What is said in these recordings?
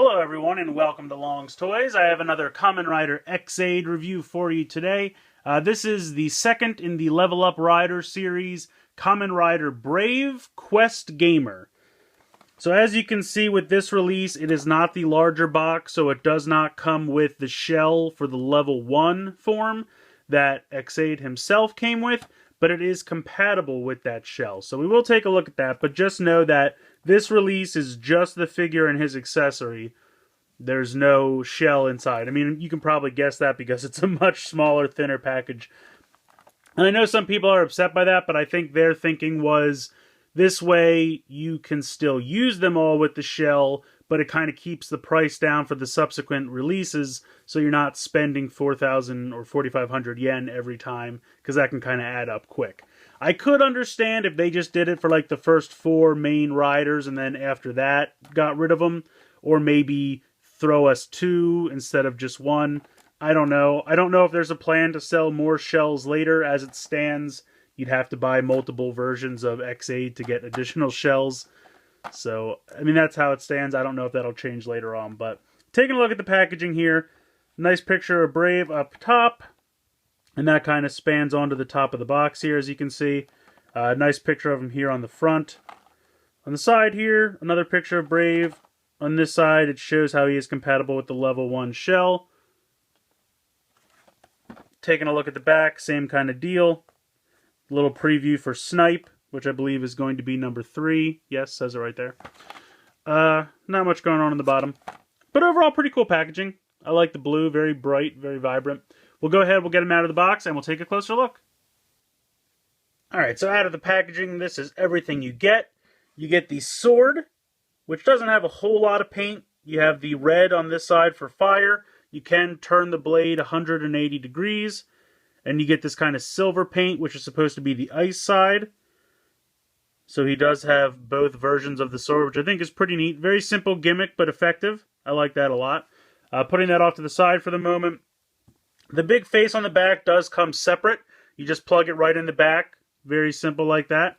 Hello everyone and welcome to Long's Toys. I have another Kamen Rider X-Aid review for you today. This is the second in the Level Up Rider series, Kamen Rider Brave Quest Gamer. So as you can see with this release, it is not the larger box, so it does not come with the shell for the level 1 form that X-Aid himself came with, but it is compatible with that shell. So we will take a look at that, but just know that this release is just the figure and his accessory. There's no shell inside. I mean, you can probably guess that because it's a much smaller, thinner package. And I know some people are upset by that, but I think their thinking was this way you can still use them all with the shell, but it kind of keeps the price down for the subsequent releases, so you're not spending 4,000 or 4,500 yen every time, because that can kind of add up quick. I could understand if they just did it for like the first 4 main riders and then after that got rid of them, or maybe throw us 2 instead of just 1. I don't know. I don't know if there's a plan to sell more shells later. As it stands, you'd have to buy multiple versions of X-Aid to get additional shells. So, I mean, that's how it stands. I don't know if that'll change later on, but taking a look at the packaging here, nice picture of Brave up top. And that kind of spans onto the top of the box here, as you can see. Nice picture of him here on the front. On the side here, another picture of Brave. On this side, it shows how he is compatible with the level 1 shell. Taking a look at the back, same kind of deal. A little preview for Snipe, which I believe is going to be number 3. Yes, says it right there. Not much going on the bottom. But overall, pretty cool packaging. I like the blue, very bright, very vibrant. We'll go ahead, we'll get them out of the box, and we'll take a closer look. Alright, so out of the packaging, this is everything you get. You get the sword, which doesn't have a whole lot of paint. You have the red on this side for fire. You can turn the blade 180 degrees. And you get this kind of silver paint, which is supposed to be the ice side. So he does have both versions of the sword, which I think is pretty neat. Very simple gimmick, but effective. I like that a lot. Putting that off to the side for the moment. The big face on the back does come separate. You just plug it right in the back. Very simple like that.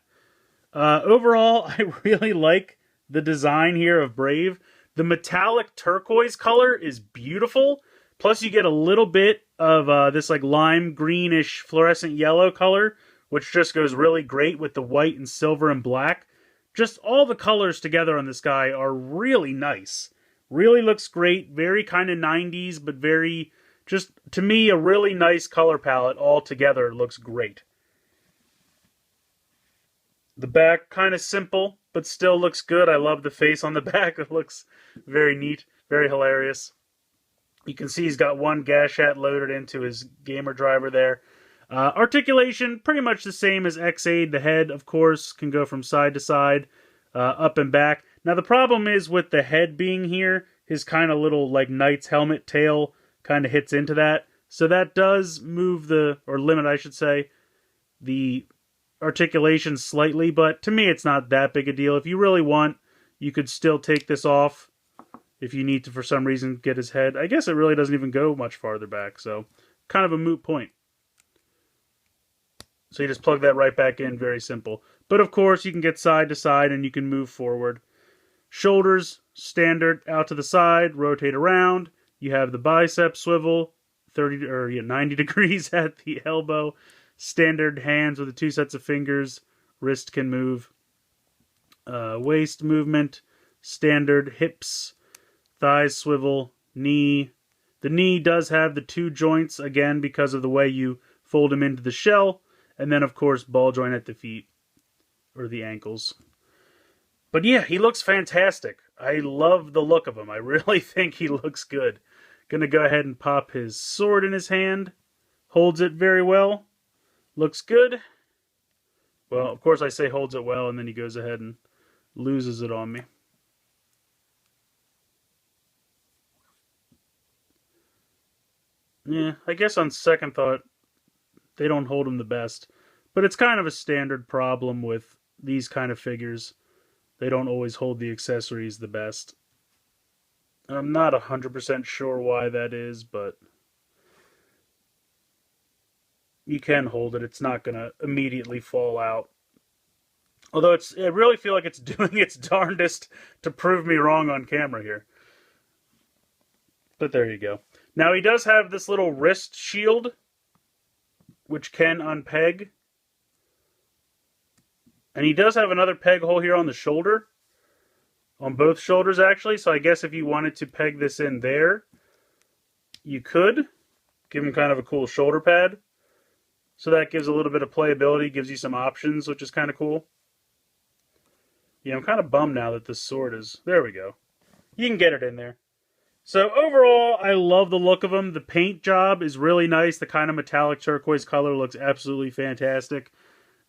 Overall, I really like the design here of Brave. The metallic turquoise color is beautiful. Plus you get a little bit of this like lime greenish fluorescent yellow color, which just goes really great with the white and silver and black. Just all the colors together on this guy are really nice. Really looks great. Very kind of 90s, but very... just, to me, a really nice color palette all together. Looks great. The back, kind of simple, but still looks good. I love the face on the back. It looks very neat, very hilarious. You can see he's got one gashat loaded into his gamer driver there. Articulation, pretty much the same as X-Aid. The head, of course, can go from side to side, up and back. Now, the problem is with the head being here, his kind of little, like, knight's helmet tail kind of hits into that. So that does move the, or limit I should say, the articulation slightly, but to me it's not that big a deal. If you really want, you could still take this off if you need to for some reason get his head. I guess it really doesn't even go much farther back, so kind of a moot point. So you just plug that right back in, very simple. But of course you can get side to side and you can move forward. Shoulders, standard, out to the side, rotate around. You have the bicep swivel, 90 degrees at the elbow. Standard hands with the 2 sets of fingers. Wrist can move. Waist movement. Standard hips. Thighs swivel. Knee. The knee does have the 2 joints, again, because of the way you fold them into the shell. And then, of course, ball joint at the feet. Or the ankles. But yeah, he looks fantastic. I love the look of him. I really think he looks good. Gonna go ahead and pop his sword in his hand. Holds it very well. Looks good. Well, of course I say holds it well, and then he goes ahead and loses it on me. Yeah, I guess on second thought, they don't hold him the best. But it's kind of a standard problem with these kind of figures. They don't always hold the accessories the best. I'm not 100% sure why that is, but you can hold it. It's not going to immediately fall out. Although I really feel like it's doing its darndest to prove me wrong on camera here. But there you go. Now he does have this little wrist shield, which can unpeg. And he does have another peg hole here on the shoulder. On both shoulders, actually. So I guess if you wanted to peg this in there, you could. Give him kind of a cool shoulder pad. So that gives a little bit of playability, gives you some options, which is kind of cool. Yeah, I'm kind of bummed now that this sword is... There we go. You can get it in there. So overall, I love the look of him. The paint job is really nice. The kind of metallic turquoise color looks absolutely fantastic.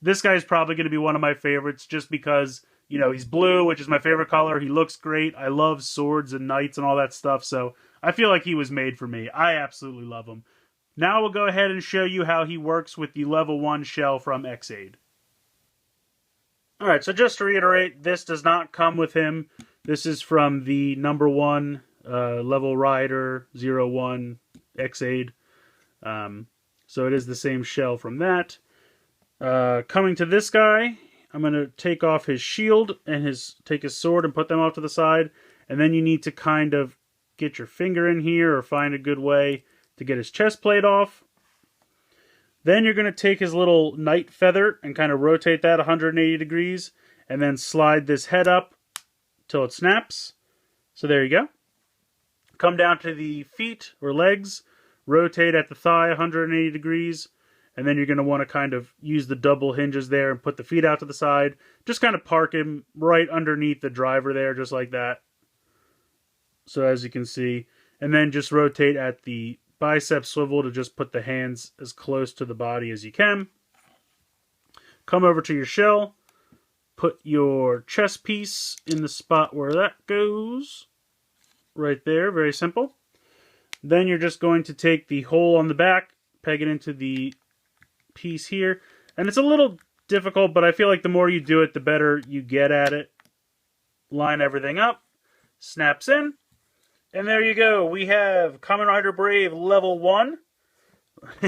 This guy's probably going to be one of my favorites just because, you know, he's blue, which is my favorite color. He looks great. I love swords and knights and all that stuff, so I feel like he was made for me. I absolutely love him. Now we'll go ahead and show you how he works with the level 1 shell from X-Aid. Alright, so just to reiterate, this does not come with him. This is from the number 1 level rider 01 X-Aid. So it is the same shell from that. Coming to this guy, I'm going to take off his shield and take his sword and put them off to the side. And then you need to kind of get your finger in here or find a good way to get his chest plate off. Then you're going to take his little knight feather and kind of rotate that 180 degrees. And then slide this head up till it snaps. So there you go. Come down to the feet or legs. Rotate at the thigh 180 degrees. And then you're going to want to kind of use the double hinges there and put the feet out to the side. Just kind of park him right underneath the driver there, just like that. So as you can see. And then just rotate at the bicep swivel to just put the hands as close to the body as you can. Come over to your shell. Put your chest piece in the spot where that goes. Right there, very simple. Then you're just going to take the hole on the back, peg it into the piece here. And it's a little difficult, but I feel like the more you do it, the better you get at it. Line everything up. Snaps in. And there you go. We have Kamen Rider Brave level 1.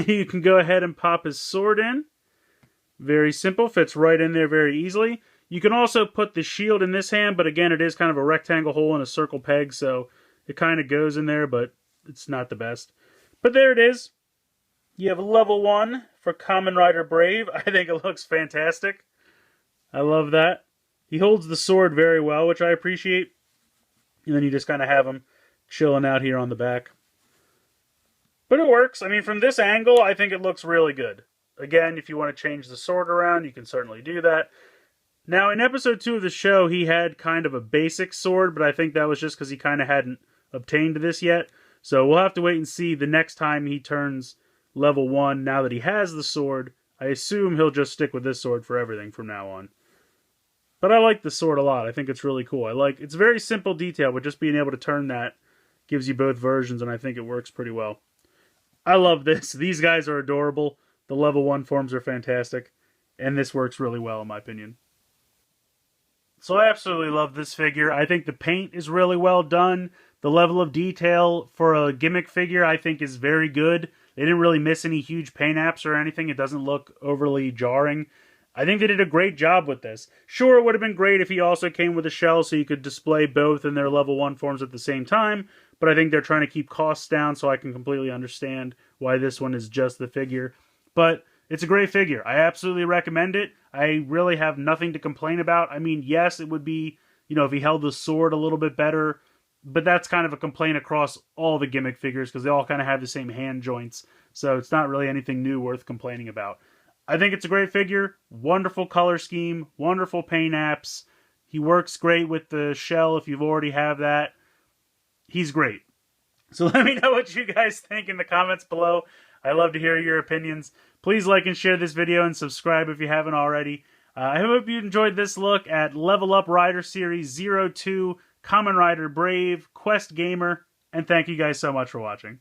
You can go ahead and pop his sword in. Very simple. Fits right in there very easily. You can also put the shield in this hand, but again, it is kind of a rectangle hole and a circle peg, so it kind of goes in there, but it's not the best. But there it is. You have level 1 for Kamen Rider Brave. I think it looks fantastic. I love that. He holds the sword very well, which I appreciate. And then you just kind of have him chilling out here on the back. But it works. I mean, from this angle, I think it looks really good. Again, if you want to change the sword around, you can certainly do that. Now, in episode 2 of the show, he had kind of a basic sword, but I think that was just because he kind of hadn't obtained this yet. So we'll have to wait and see the next time he turns level 1. Now that he has the sword, I assume he'll just stick with this sword for everything from now on. But I like the sword a lot. I think it's really cool. It's a very simple detail, but just being able to turn that gives you both versions, and I think it works pretty well. I love this. These guys are adorable. The level 1 forms are fantastic. And this works really well, in my opinion. So I absolutely love this figure. I think the paint is really well done. The level of detail for a gimmick figure, I think, is very good. They didn't really miss any huge paint apps or anything. It doesn't look overly jarring. I think they did a great job with this. Sure, it would have been great if he also came with a shell so you could display both in their level 1 forms at the same time, but I think they're trying to keep costs down, so I can completely understand why this one is just the figure. But it's a great figure. I absolutely recommend it. I really have nothing to complain about. I mean, yes, it would be, if he held the sword a little bit better, but that's kind of a complaint across all the gimmick figures because they all kind of have the same hand joints, so it's not really anything new worth complaining about. I think it's a great figure, wonderful color scheme, wonderful paint apps. He works great with the shell if you've already have that. He's great. So let me know what you guys think in the comments below. I love to hear your opinions. Please like and share this video and subscribe if you haven't already. I hope you enjoyed this look at Level Up Rider Series 02, Kamen Rider Brave, Quest Gamer, and thank you guys so much for watching.